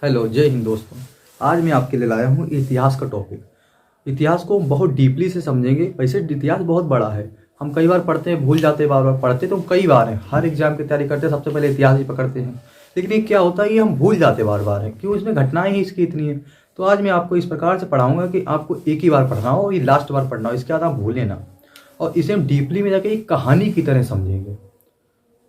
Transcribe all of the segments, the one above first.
Hello, जय हिंद दोस्तों। आज मैं आपके लिए लाया हूँ इतिहास का टॉपिक। इतिहास को हम बहुत डीपली से समझेंगे। वैसे इतिहास बहुत बड़ा है, हम कई बार पढ़ते हैं, भूल जाते हैं, बार बार पढ़ते तो कई बार हैं। हर एग्जाम की तैयारी करते हैं सबसे पहले इतिहास ही पकड़ते हैं, लेकिन ये क्या होता है, ये हम भूल जाते बार बार है, क्यों? इसमें घटनाएं ही इसकी इतनी है। तो आज मैं आपको इस प्रकार से पढ़ाऊंगा कि आपको एक ही बार पढ़ना हो, ये लास्ट बार पढ़ना हो, इसके बाद आप भूलें ना। और इसे हम डीपली में जाके एक कहानी की तरह समझेंगे।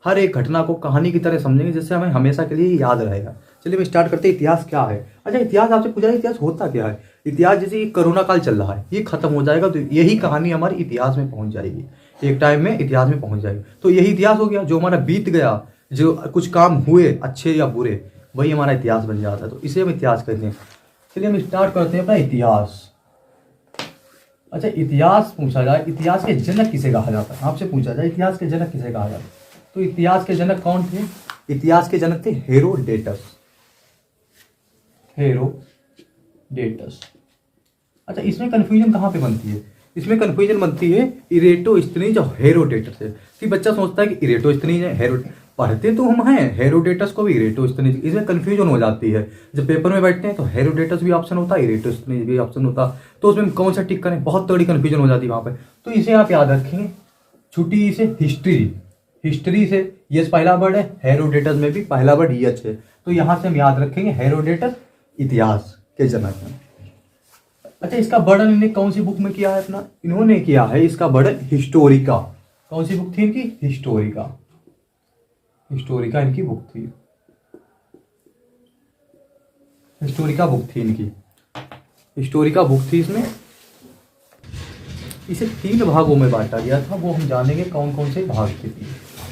हर एक घटना को कहानी की तरह समझेंगे, जिससे हमें हमेशा के लिए याद रहेगा। चलिए मैं स्टार्ट करते हैं। इतिहास क्या है? अच्छा, इतिहास आपसे पूछा जाए इतिहास होता क्या है? इतिहास जैसे ये कोरोना काल चल रहा है, ये खत्म हो जाएगा तो यही कहानी हमारी इतिहास में पहुंच जाएगी, एक टाइम में इतिहास में पहुंच जाएगी। तो यही इतिहास हो गया, जो हमारा बीत गया, जो कुछ काम हुए अच्छे या बुरे, वही हमारा इतिहास बन जाता है। तो इसे हम इतिहास कहते हैं। चलिए हम स्टार्ट करते हैं अपना इतिहास। अच्छा, इतिहास पूछा जाए, इतिहास के जनक किसे कहा जाता है? आपसे पूछा जाए इतिहास के जनक किसे कहा जाता है, तो इतिहास के जनक कौन थे? इतिहास के जनक थे हेरोडेटस। हेरोडेटस। अच्छा, इसमें कंफ्यूजन कहाँ पे बनती है? इसमें कंफ्यूजन बनती है इरेटोस्थनीज और हेरोडेटस से। कि बच्चा सोचता है कि इरेटोस्थनीज है, हेरो पढ़ते तो हम हैं, हेरोडेटस को भी इरेटोस्थनीज, इसमें कंफ्यूजन हो जाती है। जब पेपर में बैठते हैं तो हेरोडेटस भी ऑप्शन होता है, इरेटोस्थनीज भी ऑप्शन होता, तो उसमें कौन सा टिक करें, बहुत बड़ी कंफ्यूजन हो जाती है वहाँ पे। तो इसे आप याद रखेंगे, छुट्टी से हिस्ट्री से यस पहला वर्ड है, हेरोडेटस में भी पहला वर्ड यच है, तो यहां से हम याद रखेंगे हेरोडेटस इतिहास के जनक हैं। अच्छा, इसका वर्णन इन्हें कौन सी बुक में किया है अपना? इन्होंने किया है इसका वर्णन हिस्टोरिका। कौन सी बुक थी इनकी? हिस्टोरिका। हिस्टोरिका इनकी बुक थी, हिस्टोरिका बुक थी इनकी, हिस्टोरिका बुक थी। इसमें इसे 3 भागों में बांटा गया था, वो हम जानेंगे कौन कौन से भाग के थे।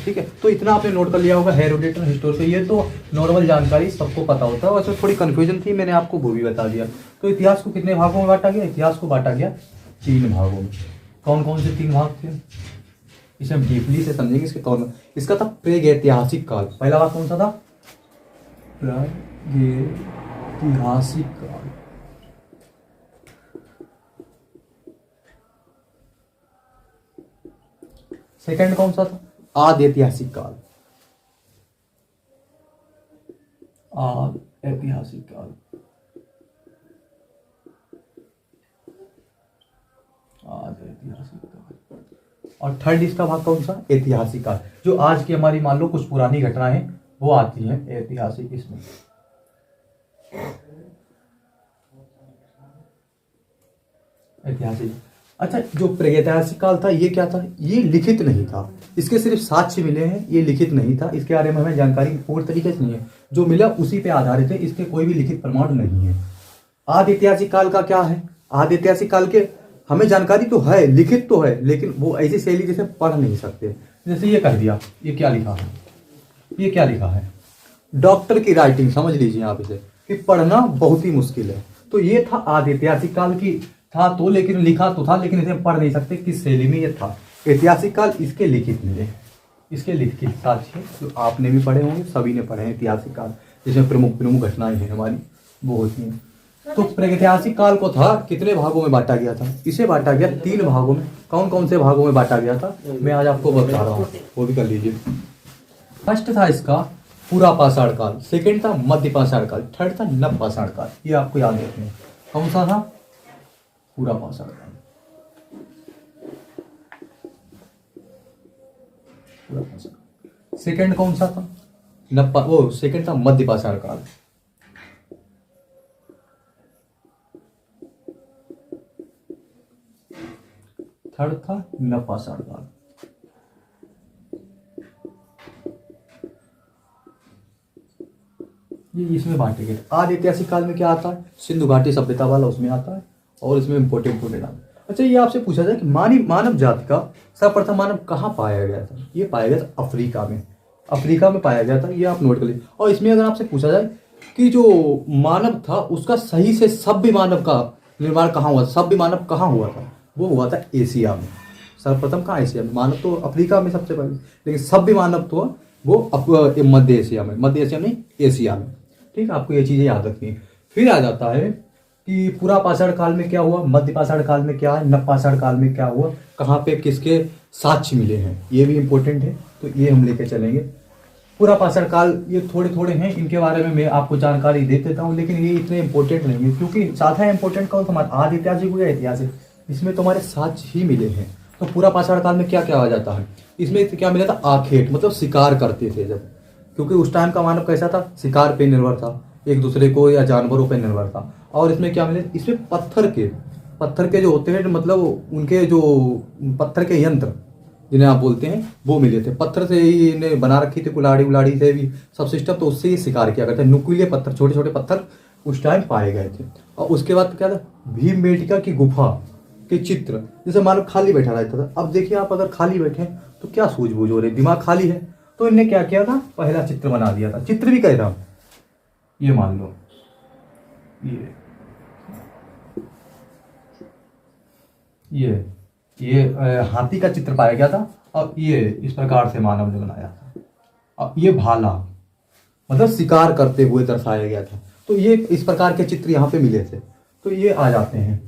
ठीक है, तो इतना आपने नोट कर लिया होगा, हेरोडेटस, हिस्टोरिका, ये तो नॉर्मल जानकारी सबको पता होता है। वैसे थोड़ी कंफ्यूजन थी, मैंने आपको वो भी बता दिया। तो इतिहास को कितने भागों में बांटा गया? इतिहास को बांटा गया 3 भागों में। कौन कौन से 3 भाग थे, इसे हम डीपली से समझेंगे। इसके तौर में इसका था प्रागैतिहासिक काल। पहला भाग कौन सा था? प्रागैतिहासिक काल। सेकंड कौन सा था? आदि ऐतिहासिक काल। आदि ऐतिहासिक काल। आदि ऐतिहासिक काल। और थर्ड इसका भाग कौन सा? ऐतिहासिक काल, जो आज की हमारी मान लो कुछ पुरानी घटनाएं हैं वो आती हैं ऐतिहासिक इसमें। ऐतिहासिक। अच्छा, जो प्रागैतिहासिक काल था ये क्या था? ये लिखित नहीं था, इसके सिर्फ साक्ष्य मिले हैं, ये लिखित नहीं था, इसके बारे में हमें जानकारी पूर्ण तरीके से नहीं है। जो मिला उसी पे आधारित है, इसके कोई भी लिखित प्रमाण नहीं है। आदि ऐतिहासिक काल का क्या है? आदि ऐतिहासिक काल के हमें जानकारी तो है, लिखित तो है, लेकिन वो ऐसी शैली जैसे पढ़ नहीं सकते। जैसे ये कर दिया, ये क्या लिखा है, ये क्या लिखा है? डॉक्टर की राइटिंग, समझ लीजिए आप इसे, कि पढ़ना बहुत ही मुश्किल है। तो ये था आदि ऐतिहासिक काल की था, तो लेकिन लिखा तो था, लेकिन इसे पढ़ नहीं सकते, किस शैली में ये था। ऐतिहासिक काल इसके लिखित मिले, इसके लिखित साक्ष्य जो आपने भी पढ़े होंगे, सभी ने पढ़े हैं। ऐतिहासिक काल जिसमें प्रमुख प्रमुख घटनाएं हैं हमारी, वो होती हैं। तो प्रागैतिहासिक काल को था कितने भागों में बांटा गया था? इसे बांटा गया 3 भागों में। कौन कौन से भागों में बांटा गया था मैं आज आपको बता रहा हूँ, वो भी कर लीजिए। फर्स्ट था इसका पूरा पाषाण काल, सेकंड था मध्य पाषाण काल, थर्ड था नव पाषाण काल। ये आपको याद रखना है। कौन सा था? पूरा पाषाण काल। पूरा पाषाण। सेकंड कौन सा था? वो सेकंड था मध्य पाषाण काल। थर्ड था नव पाषाण काल। ये इसमें बांटे गए। आदि ऐतिहासिक काल में क्या आता है? सिंधु घाटी सभ्यता वाला उसमें आता है, और इसमें इंपोर्टेंट आता है। अच्छा, ये आपसे पूछा जाए कि मानव जाति का सर्वप्रथम मानव कहाँ पाया गया था? ये पाया गया था अफ्रीका में। अफ्रीका में पाया गया था, ये आप नोट कर लीजिए। और इसमें अगर आपसे पूछा जाए कि जो मानव था उसका सही से सभ्य मानव का निर्माण कहाँ हुआ, सभ्य मानव कहाँ हुआ था? वो हुआ था एशिया में। सर्वप्रथम कहाँ? एशिया में। मानव तो अफ्रीका में सबसे पहले, लेकिन सभ्य मानव तो वो मध्य एशिया में, मध्य एशिया में, एशिया में। ठीक है, आपको ये चीजें याद रखनी है। फिर आ जाता है कि पूरा पाषाण काल में क्या हुआ, मध्य पाषाण काल में क्या है, नव पाषाण काल में क्या हुआ, कहाँ पे किसके साक्ष्य मिले हैं, ये भी इंपॉर्टेंट है, तो ये हम लेके चलेंगे। पूरा पाषाण काल ये थोड़े थोड़े हैं, इनके बारे में मैं आपको जानकारी दे देता हूँ, लेकिन ये इतने इंपॉर्टेंट नहीं है, क्योंकि ज़्यादा इंपॉर्टेंट कौन सा हमारा आदि ऐतिहासिक हो या ऐतिहासिक, इसमें तो हमारे साक्ष्य ही मिले हैं। तो पूरा पाषाण काल में क्या क्या आ जाता है, इसमें क्या मिला था, आखेट मतलब शिकार करते थे जब, क्योंकि उस टाइम का मानव कैसा था, शिकार पे निर्भर था, एक दूसरे को या जानवरों पे निर्भर था। और इसमें क्या मिले, इसमें पत्थर के जो होते हैं, मतलब उनके जो पत्थर के यंत्र जिन्हें आप बोलते हैं वो मिले थे। पत्थर से ही इन्हें बना रखी थी, कुल्हाड़ी उलाड़ी से भी सब सिस्टम, तो उससे ही शिकार किया करते हैं। नुकीले पत्थर, छोटे छोटे पत्थर उस टाइम पाए गए थे। और उसके बाद क्या था, भीमबेटका की गुफा के चित्र, जैसे मानो खाली बैठा रहता था। अब देखिए आप अगर खाली बैठे तो क्या सूझबूझ हो रही, दिमाग खाली है, तो इनने क्या किया था, पहला चित्र बना दिया था। चित्र भी कह था, ये मान लो ये हाथी का चित्र पाया गया था, और ये इस प्रकार से मानव ने बनाया था। और ये भाला मतलब शिकार करते हुए दर्शाया गया था। तो ये इस प्रकार के चित्र यहाँ पे मिले थे, तो ये आ जाते हैं।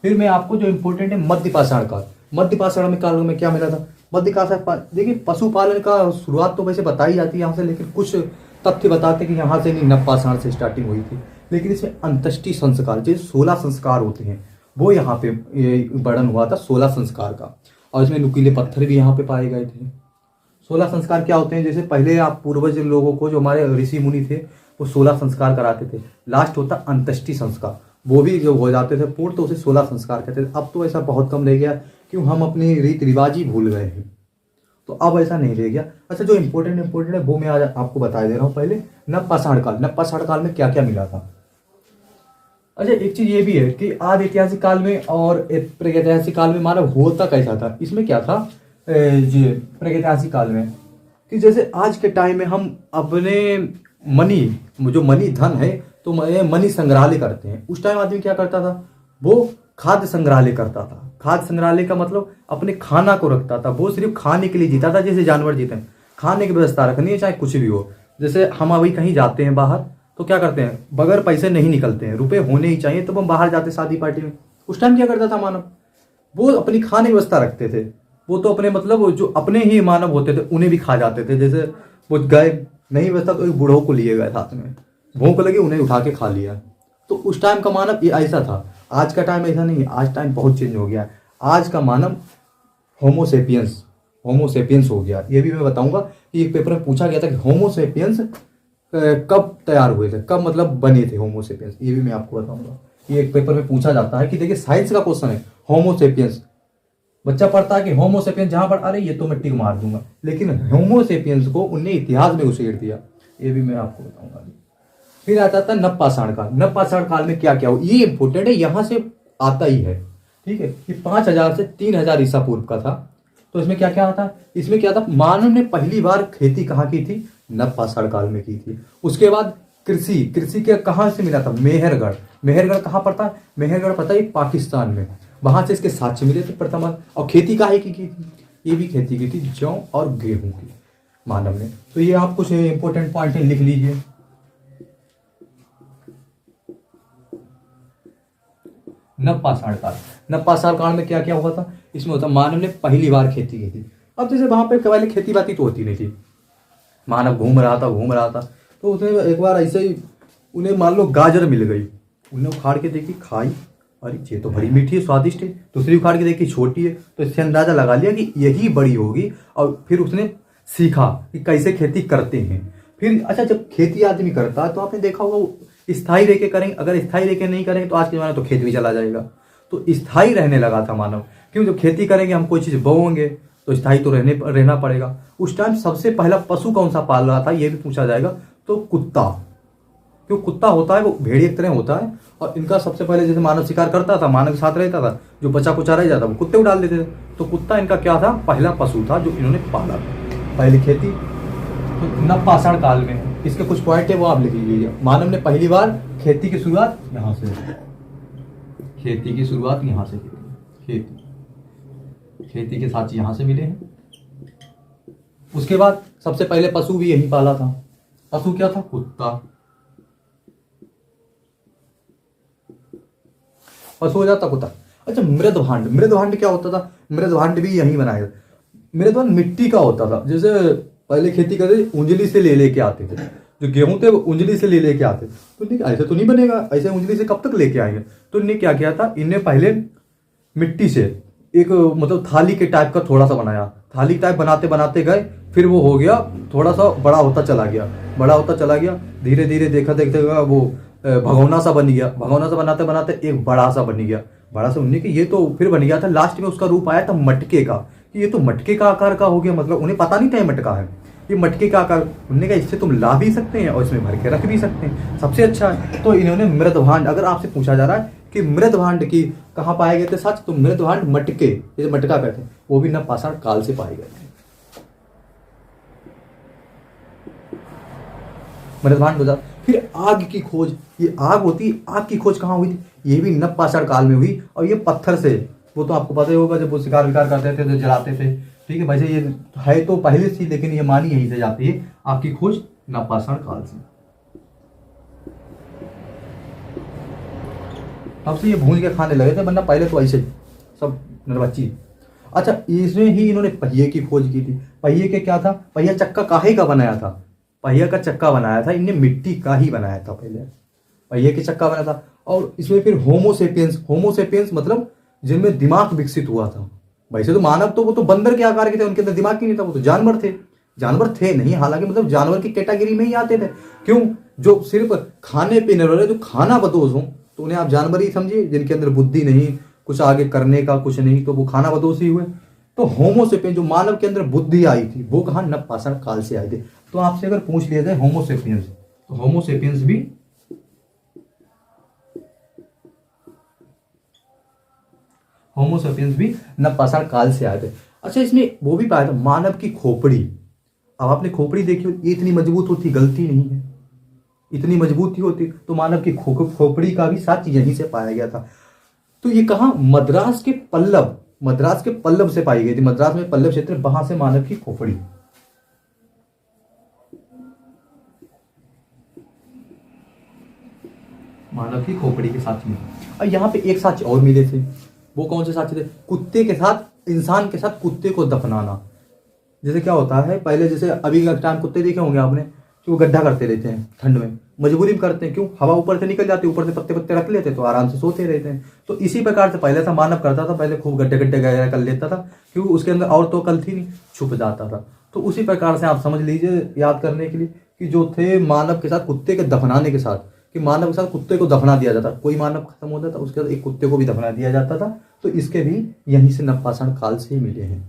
फिर मैं आपको जो इम्पोर्टेंट है, मध्य पाषाण काल। मध्य पाषाण काल में क्या मिला था, मध्य पाषाण, देखिए पशुपालन का शुरुआत तो वैसे बताई जाती है यहाँ से, लेकिन कुछ तथ्य बताते कि यहाँ से नहीं, नवपाषाण से स्टार्टिंग हुई थी। लेकिन इसमें अंत्येष्टि संस्कार, जो 16 संस्कार होते हैं, वो यहाँ पे वर्णन हुआ था 16 संस्कार का। और इसमें नुकीले पत्थर भी यहाँ पे पाए गए थे। 16 संस्कार क्या होते हैं, जैसे पहले आप पूर्वज लोगों को, जो हमारे ऋषि मुनि थे, वो 16 संस्कार कराते थे। लास्ट होता अंत्येष्टि संस्कार, वो भी जो हो जाते थे पूर्ण, तो उसे 16 संस्कार कहते थे। अब तो ऐसा बहुत कम रह गया, क्यों हम अपनी रीति रिवाज ही भूल गए हैं, तो अब ऐसा नहीं रह गया। अच्छा, जो इम्पोर्टेंट है वो मैं आज आपको बता दे रहा हूँ। पहले नवपाषाण काल, नवपाषाण काल में क्या क्या मिला था। अच्छा, एक चीज ये भी है कि आदि ऐतिहासिक काल में और प्रागैतिहासिक काल में मानव होता कैसा था। इसमें क्या था, प्रागैतिहासिक काल में, कि जैसे आज के टाइम में हम अपने मनी, जो मनी धन है, तो मनी संग्रहालय करते हैं। उस टाइम आदमी क्या करता था, वो खाद्य संग्रहालय करता था। खाद्य संग्रहालय का मतलब अपने खाना को रखता था, वो सिर्फ खाने के लिए जीता था, जैसे जानवर जीते हैं। खाने की व्यवस्था रखनी है, चाहे कुछ भी हो। जैसे हम अभी कहीं जाते हैं बाहर, तो क्या करते हैं, बगैर पैसे नहीं निकलते हैं, रुपए होने ही चाहिए, तो हम बाहर जाते शादी पार्टी में। उस टाइम क्या करता था मानव, वो अपनी खाने की व्यवस्था रखते थे। वो तो अपने मतलब जो अपने ही मानव होते थे उन्हें भी खा जाते थे। जैसे वो गए नहीं व्यवस्था, तो एक बूढ़ों को लिए गए साथ में, भूख लगी, उन्हें उठा के खा लिया। तो उस टाइम का मानव ये ऐसा था। आज का टाइम ऐसा नहीं है, आज टाइम बहुत चेंज हो गया है। आज का मानव होमोसेपियंस हो गया। ये भी मैं बताऊंगा कि एक पेपर में पूछा गया था कि होमोसेपियंस कब तैयार हुए थे, कब मतलब बने थे होमोसेपियंस, ये भी मैं आपको बताऊंगा। ये एक पेपर में पूछा जाता है कि देखिए साइंस का क्वेश्चन है, होमोसेपियंस, बच्चा पढ़ता है कि होमोसेपियंस, जहां पर अरे ये तो मैं टिक मार दूंगा, लेकिन होमोसेपियंस को उनने इतिहास में उछेड़ दिया। ये भी मैं आपको बताऊंगा। फिर आता था नवपाषाण काल। नवपाषाण काल में क्या क्या हो, ये इंपॉर्टेंट है, यहां से आता ही है, ठीक है। ये 5000 से 3000 ईसा पूर्व का था। तो इसमें क्या क्या आता, इसमें क्या था, मानव ने पहली बार खेती कहाँ की थी, नवपाषाण काल में की थी। उसके बाद कृषि के कहाँ से मिला था, मेहरगढ़ कहाँ पड़ता है, मेहरगढ़ पता है पाकिस्तान में, वहां से इसके साक्ष्य मिले थे प्रथम। और खेती काहे की थी, ये भी खेती की थी, जौ और गेहूं की मानव ने। तो ये आप कुछ इंपॉर्टेंट पॉइंट लिख लीजिए। नवपाषाण काल में क्या क्या हुआ था, इसमें होता मानव ने पहली बार खेती की थी। अब जैसे वहां पे पहले खेती बाती तो होती नहीं थी, मानव घूम रहा था, तो उसने एक बार ऐसे ही उन्हें मान लो गाजर मिल गई, उन्हें उखाड़ के देखी, खाई, अरे ये तो बड़ी मीठी है, स्वादिष्ट है। दूसरी उखाड़ के देखी, छोटी है, तो इससे अंदाजा लगा लिया कि यही बड़ी होगी। और फिर उसने सीखा कि कैसे खेती करते हैं। फिर अच्छा, जब खेती आदमी करता है तो आपने देखा होगा स्थायी रह के करेंगे, अगर स्थायी रह के नहीं करेंगे तो आज के जमाने तो खेत भी चला जाएगा। तो स्थायी रहने लगा था मानव, क्यों, जब खेती करेंगे हम कोई चीज़ बोएंगे तो स्थायी तो रहना पड़ेगा। उस टाइम सबसे पहला पशु कौन सा पाल रहा था, ये भी पूछा जाएगा, तो कुत्ता। क्यों, कुत्ता होता है वो भेड़िए की तरह होता है, और इनका सबसे पहले जैसे मानव शिकार करता था, मानव के साथ रहता था, जो बचा कुचा रह जाता वो कुत्ते को डाल देते थे। तो कुत्ता इनका क्या था, पहला पशु था जो इन्होंने पाला था। पहली खेती तो नवपाषाण काल में। इसके कुछ पॉइंट है वो आप लिख लीजिए। मानव ने पहली बार खेती की शुरुआत यहाँ से की। खेती के साथ यहाँ से मिले हैं। उसके बाद सबसे पहले पशु भी यही पाला था। पशु क्या था, कुत्ता। पशु हो जाता कुत्ता। अच्छा, मृदभांड क्या होता था, मृदभांड भी यही बनाया। मृदभांड मिट्टी का होता था, जैसे पहले खेती करते उंजली से ले लेके आते थे, जो गेहूं थे वो उंजली से ले लेके आते थे। तो इन्हें ऐसे तो नहीं बनेगा, ऐसे उंजली से कब तक लेके आएंगे। तो इन्हें क्या किया था, इन्हें पहले मिट्टी से एक मतलब थाली के टाइप का थोड़ा सा बनाया, थाली टाइप बनाते बनाते गए, फिर वो हो गया थोड़ा सा बड़ा होता चला गया, बड़ा होता चला गया, धीरे धीरे देखा देखते वो भगोना सा बन गया, भगोना सा बनाते बनाते एक बड़ा सा बन गया, बड़ा सा बनने के ये तो फिर बन गया था। लास्ट में उसका रूप आया था मटके का, कि ये तो मटके का आकार का हो गया, मतलब उन्हें पता नहीं था ये मटका है, ये मटके का आकार। उन्होंने कहा इससे तुम ला भी सकते हैं और इसमें भर के रख भी सकते हैं, सबसे अच्छा है। तो इन्होंने मृदभांड, अगर आपसे पूछा जा रहा है कि मृदभांड की कहाँ पाए गए थे सच, तो मृदभांड मटके, ये मटका कहते हैं, वो भी नवपाषाण काल से पाए गए थे। मृदभांड हो जाता। फिर आग की खोज, ये आग होती, आग की खोज कहाँ हुई थी, ये भी नवपाषाण काल में हुई, और ये पत्थर से, वो तो आपको पता ही होगा जब वो शिकार विकार करते थे तो जलाते थे, ठीक है। वैसे ये है तो पहले से, लेकिन ये मानी यहीं से जाती है, आपकी खोज नवपाषाण काल से। अब से ये भून के खाने लगे थे, वरना पहले तो ऐसे सब नरबच्ची। अच्छा, इसमें ही इन्होंने पहिए की खोज की थी। पहिए के क्या था, पहिया चक्का काहे का बनाया था, पहिया का चक्का बनाया था इनने मिट्टी का ही बनाया था, पहले पहिए के चक्का बनाया था। और इसमें फिर होमोसेपियंस, होमोसेपियंस मतलब जिनमें दिमाग विकसित हुआ था। वैसे तो मानव तो वो तो बंदर के आकार के थे, उनके अंदर दिमाग ही नहीं था, वो तो जानवर थे, जानवर थे नहीं, हालांकि मतलब जानवर की कैटेगरी में ही आते थे। क्यों, जो सिर्फ खाने पीने वाले, जो खाना बदोश हो, तो उन्हें आप जानवर ही समझिए, जिनके अंदर बुद्धि नहीं, कुछ आगे करने का कुछ नहीं, तो वो खाना बदोश ही हुए। तो होमोसेपियंस, जो मानव के अंदर बुद्धि आई थी, वो कहाँ, नवपाषाण काल से आए थे। तो आपसे अगर पूछ लिया जाए होमोसेपियंस, तो होमोसेपियंस भी नवपाषाण काल से आए थे। अच्छा, इसमें वो भी पाया था मानव की खोपड़ी। अब आपने खोपड़ी देखी हो, ये इतनी मजबूत होती, गलती नहीं है, इतनी मजबूत ही होती, तो मानव की खोपड़ी का भी सात चीज यहीं से पाया गया था। तो ये कहा, मद्रास के पल्लव, मद्रास के पल्लव से पाई गई थी, मद्रास में पल्लव क्षेत्र, वहां से मानव की खोपड़ी। मानव की खोपड़ी के साथ मिले। और यहाँ पे एक साक्ष्य और मिले थे, वो कौन से साक्ष्य थे, कुत्ते के साथ, इंसान के साथ कुत्ते को दफनाना। जैसे क्या होता है, पहले जैसे अभी का टाइम कुत्ते देखे होंगे आपने, कि वो गड्ढा करते रहते हैं ठंड में, मजबूरी में करते हैं, क्यों, हवा ऊपर से निकल जाती है, ऊपर से पत्ते पत्ते रख लेते, तो आराम से सोते रहते हैं। तो इसी प्रकार से पहले था, मानव करता था, पहले खूब गड्ढे गड्ढे गया कर लेता था, क्योंकि उसके अंदर और तो कल थी नहीं, छुप जाता था। तो उसी प्रकार से आप समझ लीजिए, याद करने के लिए, कि जो थे मानव के साथ कुत्ते के दफनाने के साथ, कि मानव के साथ कुत्ते को दफना दिया जाता, कोई मानव खत्म होता था उसके बाद एक कुत्ते को भी दफना दिया जाता था। तो इसके भी यहीं से नवपाषाण काल से ही मिले हैं।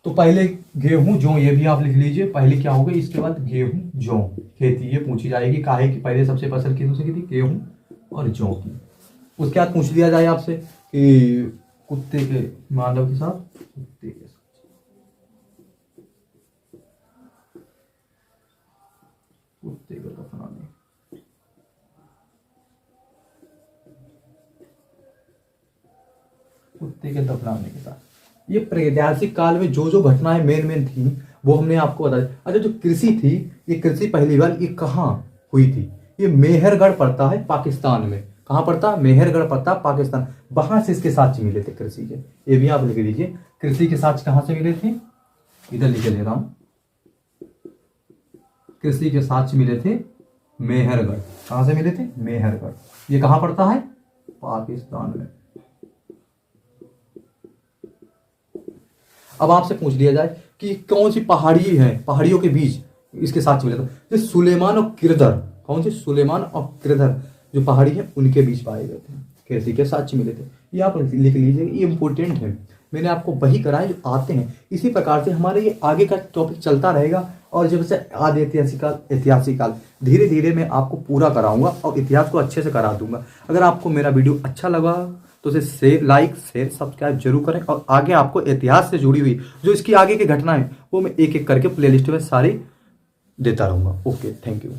तो पहले गेहूं जौ, ये भी आप लिख लीजिए, पहले क्या होगा, इसके बाद गेहूं जौ खेती, ये पूछी जाएगी, काहे की पहले सबसे फसल किससे की थी, गेहूं और जौ की। उसके बाद पूछ लिया जाए आपसे कि कुत्ते के, मानव के साथ कुत्ते के साथ, कुत्ते को दफनाने, कुत्ते के दफनाने के साथ, ये प्रागैतिहासिक काल में जो जो घटनाएं मेन थी वो हमने आपको बताया। अच्छा, जो कृषि थी, ये कृषि पहली बार ये कहाँ हुई थी, ये मेहरगढ़ पड़ता है पाकिस्तान में। कहाँ पड़ता, मेहरगढ़ पड़ता पाकिस्तान, वहां से इसके साक्ष्य मिले थे कृषि के। ये भी आप लिख लीजिए, कृषि के साक्ष्य कहाँ से मिले थे, इधर लिख ले रहा हूं, कृषि के साक्ष्य मिले थे मेहरगढ़। कहां से मिले थे, मेहरगढ़। ये कहां पड़ता है, पाकिस्तान में। अब आपसे पूछ लिया जाए कि कौन सी पहाड़ी है, पहाड़ियों के बीच इसके साक्ष्य मिले थे, सुलेमान और किरधर, कौन से, सुलेमान और किरधर जो पहाड़ी है उनके बीच पाए गए थे, कृषि के साक्ष्य मिले थे। ये आप लिख लीजिए, ये इंपॉर्टेंट है, मैंने आपको वही कराए जो आते हैं। इसी प्रकार से हमारे ये आगे का टॉपिक चलता रहेगा, और जब से आदि ऐतिहासिक काल धीरे धीरे मैं आपको पूरा कराऊंगा और इतिहास को अच्छे से करा दूंगा। अगर आपको मेरा वीडियो अच्छा लगा तो उसे लाइक शेयर सब्सक्राइब जरूर करें, और आगे आपको इतिहास से जुड़ी हुई जो इसकी आगे की घटनाएं वो मैं एक एक करके प्लेलिस्ट में सारी देता रहूंगा। Okay, thank you.